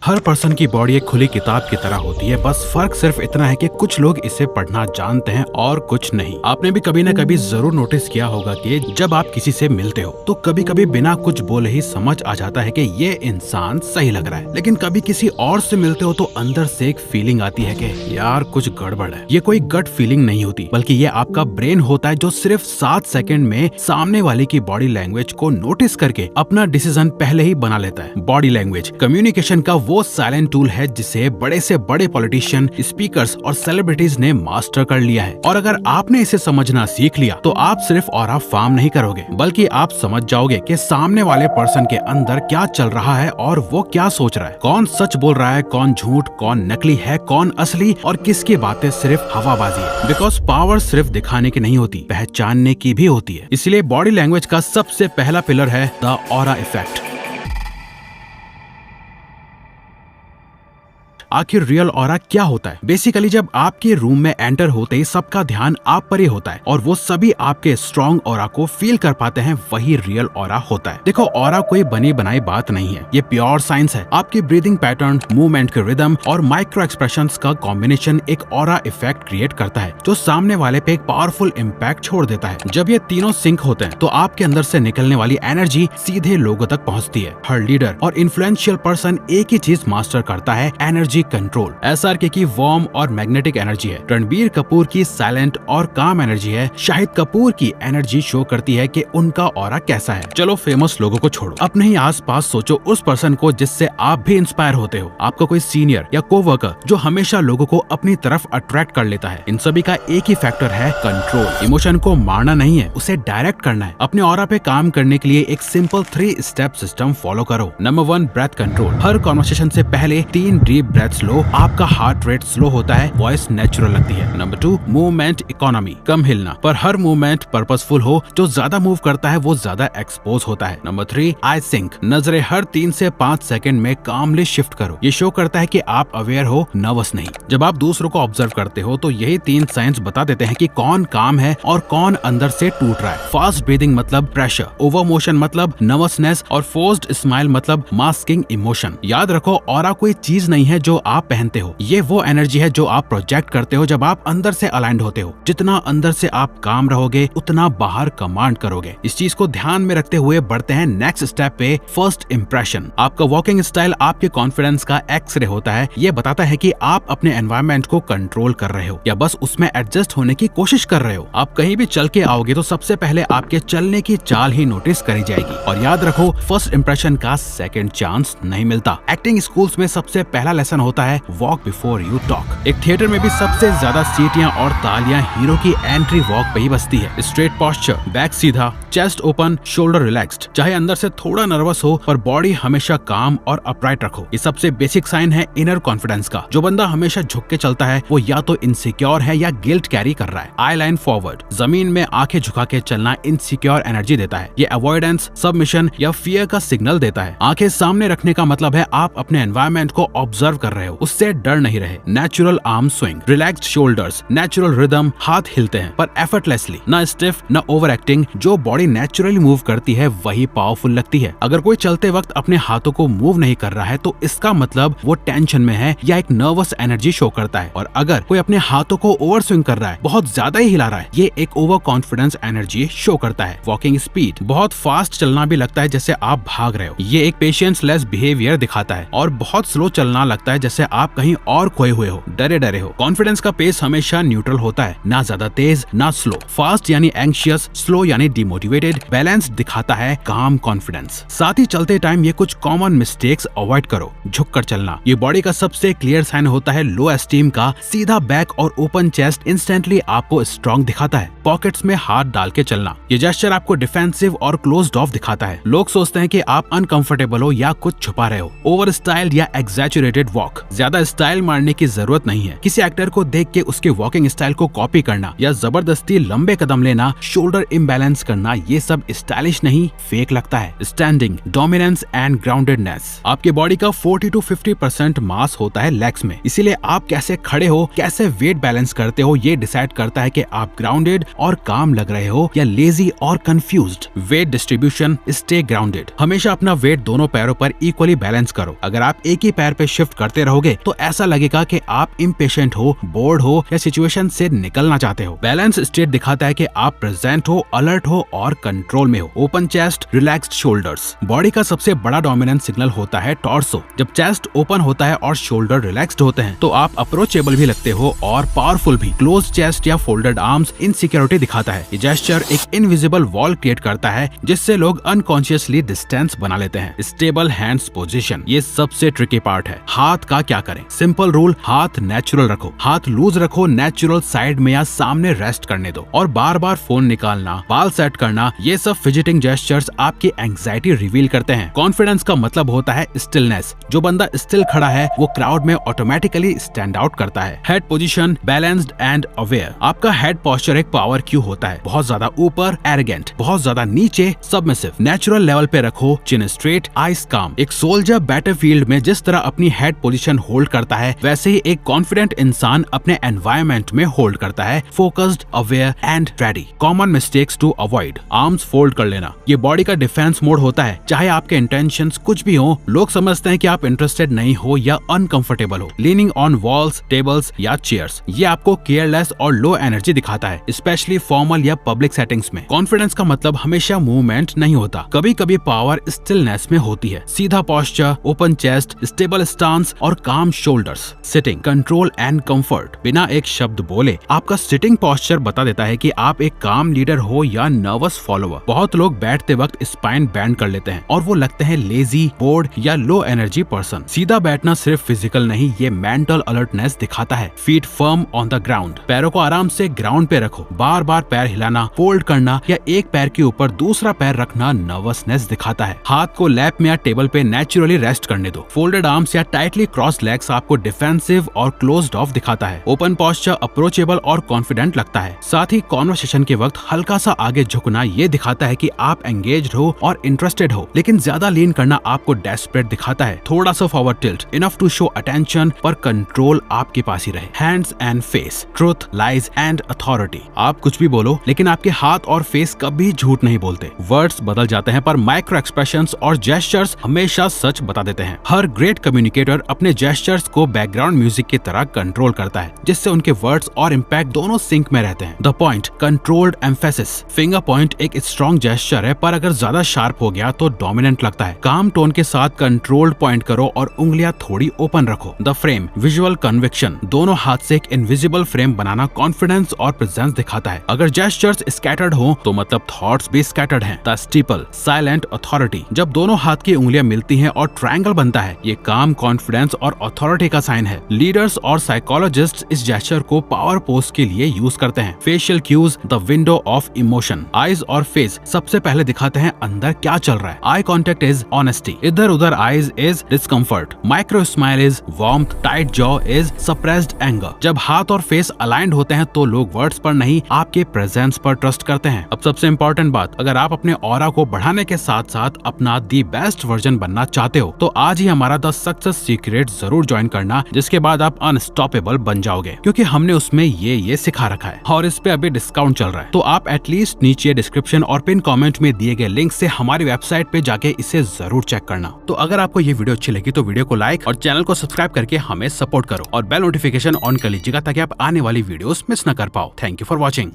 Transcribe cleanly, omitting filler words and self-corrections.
हर person की body एक खुली किताब की तरह होती है, बस फर्क सिर्फ इतना है कि कुछ लोग इसे पढ़ना जानते हैं और कुछ नहीं। आपने भी कभी न कभी जरूर नोटिस किया होगा कि जब आप किसी से मिलते हो तो कभी कभी बिना कुछ बोले ही समझ आ जाता है कि ये इंसान सही लग रहा है, लेकिन कभी किसी और से मिलते हो तो अंदर से एक फीलिंग आती है कि यार कुछ गड़बड़ है। ये कोई गट फीलिंग नहीं होती, बल्कि ये आपका ब्रेन होता है जो सिर्फ 7 सेकंड में सामने वाले की बॉडी लैंग्वेज को नोटिस करके अपना डिसीजन पहले ही बना लेता है। बॉडी लैंग्वेज कम्युनिकेशन का वो साइलेंट टूल है जिसे बड़े से बड़े पॉलिटिशियन, स्पीकर्स और सेलिब्रिटीज ने मास्टर कर लिया है। और अगर आपने इसे समझना सीख लिया तो आप सिर्फ ऑरा फार्म नहीं करोगे, बल्कि आप समझ जाओगे कि सामने वाले पर्सन के अंदर क्या चल रहा है और वो क्या सोच रहा है, कौन सच बोल रहा है, कौन झूठ, कौन नकली है, कौन असली और किसकी बातें सिर्फ हवाबाजी है। बिकॉज पावर सिर्फ दिखाने की नहीं होती, पहचानने की भी होती है। इसलिए बॉडी लैंग्वेज का सबसे पहला पिलर है द ऑरा इफेक्ट। आखिर रियल ऑरा क्या होता है? बेसिकली जब आपके रूम में एंटर होते ही सबका ध्यान आप पर ही होता है और वो सभी आपके स्ट्रॉन्ग ऑरा को फील कर पाते हैं, वही रियल ऑरा होता है। देखो, ऑरा कोई बनी बनाई बात नहीं है, ये प्योर साइंस है। आपकी ब्रीदिंग पैटर्न, मूवमेंट के रिदम और माइक्रो एक्सप्रेशंस का कॉम्बिनेशन एक ऑरा इफेक्ट क्रिएट करता है जो सामने वाले पे एक पावरफुल इम्पैक्ट छोड़ देता है। जब ये तीनों सिंक होते हैं तो आपके अंदर से निकलने वाली एनर्जी सीधे लोगों तक पहुंचती है। हर लीडर और इन्फ्लुएंशियल पर्सन एक ही चीज मास्टर करता है, एनर्जी कंट्रोल। एसआरके की वार्म और मैग्नेटिक एनर्जी है, रणबीर कपूर की साइलेंट और काम एनर्जी है, शाहिद कपूर की एनर्जी शो करती है कि उनका ऑरा कैसा है। चलो फेमस लोगों को छोड़ो, अपने ही आसपास सोचो उस पर्सन को जिससे आप भी इंस्पायर होते हो। आपका कोई सीनियर या कोवर्कर जो हमेशा लोगों को अपनी तरफ अट्रैक्ट कर लेता है। इन सभी का एक ही फैक्टर है कंट्रोल। इमोशन को मारना नहीं है, उसे डायरेक्ट करना है। अपने ऑरा पे काम करने के लिए एक सिंपल 3 स्टेप सिस्टम फॉलो करो। Number 1, breath control. हर कॉन्वर्सेशन से पहले 3 डीप ब्रेथ्स लो। आपका हार्ट रेट स्लो होता है, वॉइस नेचुरल लगती है। Number 2, movement economy. कम हिलना, पर हर मूवमेंट पर्पसफुल हो। जो ज्यादा मूव करता है वो ज्यादा एक्सपोज होता है। नंबर 3, आई सिंक। नजरें हर 3 से 5 सेकंड में कामली शिफ्ट करो। ये शो करता है कि आप अवेयर हो, नर्वस नहीं। जब आप दूसरों को ऑब्जर्व करते हो तो यही 3 साइंस बता देते हैं कि कौन काम है और कौन अंदर से टूट रहा है। फास्ट ब्रीदिंग मतलब प्रेशर, ओवर मोशन मतलब नर्वसनेस और फोर्स्ड स्माइल मतलब मास्किंग इमोशन। याद रखो, ऑरा कोई चीज नहीं है जो आप पहनते हो, ये वो एनर्जी है जो आप प्रोजेक्ट करते हो जब आप अंदर से अलाइंड होते हो। जितना अंदर से आप काम रहोगे उतना बाहर कमांड करोगे। इस चीज को ध्यान में रखते हुए बढ़ते हैं नेक्स्ट स्टेप पे, फर्स्ट इंप्रेशन। आपका वॉकिंग स्टाइल आपके कॉन्फिडेंस का एक्सरे होता है। ये बताता है कि आप अपने एनवायरनमेंट को कंट्रोल कर रहे हो या बस उसमें एडजस्ट होने की कोशिश कर रहे हो। आप कहीं भी चल के आओगे तो सबसे पहले आपके चलने की चाल ही नोटिस करी जाएगी। और याद रखो, फर्स्ट इंप्रेशन का सेकंड चांस नहीं मिलता। एक्टिंग स्कूल्स में सबसे पहला लेसन होता है वॉक बिफोर यू टॉक। एक थिएटर में भी सबसे ज्यादा सीटियां और तालियां हीरो की एंट्री वॉक पे ही बजती है। स्ट्रेट पोस्चर, बैक सीधा, चेस्ट ओपन, शोल्डर रिलैक्स्ड। चाहे अंदर से थोड़ा नर्वस हो पर बॉडी हमेशा काम और अपराइट रखो। ये सबसे बेसिक साइन है इनर कॉन्फिडेंस का। जो बंदा हमेशा झुक के चलता है वो या तो इनसिक्योर है या गिल्ट कैरी कर रहा है। आई लाइन फॉरवर्ड, जमीन में आंखें झुका के चलना इनसिक्योर एनर्जी देता है। ये अवॉइडेंस, सबमिशन या फियर का सिग्नल देता है। आंखें सामने रखने का मतलब है आप अपने एनवायरनमेंट को ऑब्जर्व कर रहे हो, उससे डर नहीं रहे। Natural arm swing, relaxed shoulders, natural rhythm, हाथ हिलते हैं पर एफर्टलेसली, ना स्टिफ ना ओवर एक्टिंग। जो बॉडी नेचुरली मूव करती है वही पावरफुल लगती है। अगर कोई चलते वक्त अपने हाथों को मूव नहीं कर रहा है तो इसका मतलब वो टेंशन में है या एक नर्वस एनर्जी शो करता है। और अगर कोई अपने हाथों को ओवर स्विंग कर रहा है, बहुत ज्यादा ही हिला रहा है, ये एक ओवर कॉन्फिडेंस एनर्जी शो करता है। वॉकिंग स्पीड, बहुत फास्ट चलना भी लगता है जैसे आप भाग रहे हो, ये एक पेशेंस लेस बिहेवियर दिखाता है। और बहुत स्लो चलना लगता है जैसे आप कहीं और खोए हुए हो, डरे डरे हो। कॉन्फिडेंस का पेस हमेशा न्यूट्रल होता है, ना ज्यादा तेज ना स्लो। फास्ट यानी एंग्शियस, स्लो यानी डिमोटिवेटेड। बैलेंस दिखाता है काम कॉन्फिडेंस। साथ ही चलते टाइम ये कुछ कॉमन मिस्टेक्स अवॉइड करो। झुक कर चलना, ये बॉडी का सबसे क्लियर साइन होता है लो एस्टीम का। सीधा बैक और ओपन चेस्ट इंस्टेंटली आपको स्ट्रॉन्ग दिखाता है। पॉकेट्स में हाथ डाल के चलना, ये जेस्चर आपको डिफेंसिव और क्लोज्ड ऑफ दिखाता है। लोग सोचते हैं कि आप अनकंफर्टेबल हो या कुछ छुपा रहे हो। ओवर स्टाइल्ड या एग्जैचुरेटेड वॉक, लुक। ज्यादा स्टाइल मारने की जरूरत नहीं है। किसी एक्टर को देख के उसके वॉकिंग स्टाइल को कॉपी करना या जबरदस्ती लंबे कदम लेना, शोल्डर इम्बैलेंस करना, ये सब स्टाइलिश नहीं, फेक लगता है। Standing, dominance and groundedness. आपके बॉडी का 40 to 50% मास होता है लेग्स में, इसीलिए आप कैसे खड़े हो, कैसे वेट बैलेंस करते हो, ये डिसाइड करता है कि आप ग्राउंडेड और काम लग रहे हो या लेजी और confused. Wait distribution, stay grounded. हमेशा अपना वेट दोनों पैरों पर इक्वली बैलेंस करो। अगर आप एक ही पैर पे शिफ्ट करते रहोगे तो ऐसा लगेगा कि आप इम्पेशेंट हो, बोर्ड हो या सिचुएशन से निकलना चाहते हो। बैलेंस स्टेट दिखाता है कि आप प्रेजेंट हो, अलर्ट हो और कंट्रोल में हो। Open chest, relaxed shoulders. Body का सबसे बड़ा डोमिनेंट सिग्नल होता है टॉर्सो। जब चेस्ट ओपन होता है और शोल्डर रिलैक्स्ड होते हैं तो आप अप्रोचेबल भी लगते हो और पावरफुल भी। क्लोज चेस्ट या फोल्डेड आर्म्स इनसिक्योरिटी दिखाता है। ये जेस्चर एक इनविजिबल वॉल क्रिएट करता है जिससे लोग अनकॉन्शियसली डिस्टेंस बना लेते हैं। स्टेबल हैंड्स पोजीशन, ये सबसे ट्रिकी पार्ट है। हाथ का क्या करें? सिंपल रूल, हाथ नेचुरल रखो। हाथ लूज रखो, नेचुरल साइड में या सामने रेस्ट करने दो। और बार बार फोन निकालना, बाल सेट करना, ये सब फिजिटिंग जेस्चर्स आपकी एंग्जाइटी रिवील करते हैं। कॉन्फिडेंस का मतलब होता है स्टिलनेस। जो बंदा स्टिल खड़ा है वो क्राउड में ऑटोमेटिकली स्टैंड आउट करता है। Head position, balanced and aware. आपका हेड पोस्चर एक पावर क्यू होता है। बहुत ज्यादा ऊपर एरोगेंट, बहुत ज्यादा नीचे सबमिसिव। नेचुरल लेवल पे रखो, चिन स्ट्रेट, आईज काम। एक सोल्जर बैटलफील्ड में जिस तरह अपनी हेड पोजीशन होल्ड करता है वैसे ही एक कॉन्फिडेंट इंसान अपने एनवायरनमेंट में होल्ड करता है। Focused, aware and ready. Common mistakes to avoid, arms fold कर लेना। ये बॉडी का डिफेंस मोड होता है। चाहे आपके इंटेंशंस कुछ भी हो, लोग समझते हैं कि आप इंटरेस्टेड नहीं हो या अनकंफर्टेबल हो। लीनिंग ऑन वॉल्स, टेबल्स या चेयर्स, ये आपको केयरलेस और लो एनर्जी दिखाता है, स्पेशली फॉर्मल या पब्लिक सेटिंग्स में। कॉन्फिडेंस का मतलब हमेशा मूवमेंट नहीं होता, कभी कभी पावर स्टिलनेस में होती है। सीधा posture, open chest, stable stance और काम shoulders. Sitting, control and comfort. बिना एक शब्द बोले आपका सिटिंग पोस्चर बता देता है कि आप एक काम लीडर हो या नर्वस फॉलोअर। बहुत लोग बैठते वक्त स्पाइन बैंड कर लेते हैं और वो लगते हैं लेजी, बोर्ड या लो एनर्जी पर्सन। सीधा बैठना सिर्फ फिजिकल नहीं, ये मेंटल अलर्टनेस दिखाता है। Feet firm on the ground. पैरों को आराम से ग्राउंड पे रखो। बार बार पैर हिलाना, फोल्ड करना या एक पैर के ऊपर दूसरा पैर रखना नर्वसनेस दिखाता है। हाथ को लैप में या टेबल पे नेचुरली रेस्ट करने दो। फोल्डेड आर्म्स या टाइटली क्रॉस लेग्स आपको डिफेंसिव और क्लोज्ड ऑफ दिखाता है। ओपन पोस्चर अप्रोचेबल और कॉन्फिडेंट लगता है। साथ ही कॉन्वर्सेशन के वक्त हल्का सा आगे झुकना ये दिखाता है कि आप एंगेज्ड हो और इंटरेस्टेड हो, लेकिन ज्यादा लीन करना आपको डेस्परेट दिखाता है। थोड़ा सा forward tilt, enough to show attention पर कंट्रोल आपके पास ही रहे। Hands and face, truth, lies and authority. आप कुछ भी बोलो लेकिन आपके हाथ और फेस कभी झूठ नहीं बोलते। वर्ड्स बदल जाते हैं पर माइक्रो एक्सप्रेशंस और जेस्चर्स हमेशा सच बता देते हैं। हर ग्रेट कम्युनिकेटर अपने जेस्चर्स को बैकग्राउंड म्यूजिक की तरह कंट्रोल करता है, जिससे उनके वर्ड्स और इम्पैक्ट दोनों सिंक में रहते हैं। The point, controlled emphasis. Finger point एक स्ट्रॉन्ग जेस्चर है पर अगर ज्यादा शार्प हो गया तो डोमिनेंट लगता है। काम टोन के साथ कंट्रोल्ड पॉइंट करो और उंगलियां थोड़ी ओपन रखो। The frame, visual conviction. दोनों हाथ से एक इनविजिबल फ्रेम बनाना कॉन्फिडेंस और प्रेजेंस दिखाता है। अगर जेस्चर्स स्कैटर्ड हो तो मतलब थॉट्स भी स्कैटर्ड हैं। The steeple, silent authority. जब दोनों हाथ की उंगलियां मिलती हैं और ट्रायंगल बनता है, ये काम, कॉन्फिडेंस और अथॉरिटी का साइन है। लीडर्स और साइकोलॉजिस्ट इस जेस्चर को पावर पोस्ट के लिए यूज करते हैं। Facial cues, the window of emotion. Eyes और फेस सबसे पहले दिखाते हैं अंदर क्या चल रहा है। आई कॉन्टेक्ट इज ऑनेस्टी, इधर उधर eyes is discomfort, micro smile is warmth, tight jaw is suppressed anger. जब हाथ और फेस अलाइंड होते हैं तो लोग वर्ड्स पर नहीं, आपके प्रेजेंस पर ट्रस्ट करते हैं। अब सबसे इम्पोर्टेंट बात, अगर आप अपने ऑरा को बढ़ाने के साथ साथ अपना दी बेस्ट वर्जन बनना चाहते हो तो आज ही हमारा द सक्सेस सीक्रेट जरूर ज्वाइन करना, जिसके बाद आप अनस्टॉपेबल बन जाओगे, क्योंकि हमने उसमें ये सिखा रखा है और इस पे अभी डिस्काउंट चल रहा है। तो आप एटलीस्ट नीचे डिस्क्रिप्शन और पिन कमेंट में दिए गए लिंक से हमारी वेबसाइट पे जाके इसे जरूर चेक करना। तो अगर आपको ये वीडियो अच्छी लगी तो वीडियो को लाइक और चैनल को सब्सक्राइब करके हमें सपोर्ट करो और बेल नोटिफिकेशन ऑन कर लीजिएगा ताकि आप आने वाली वीडियोस मिस न कर पाओ। Thank you for watching.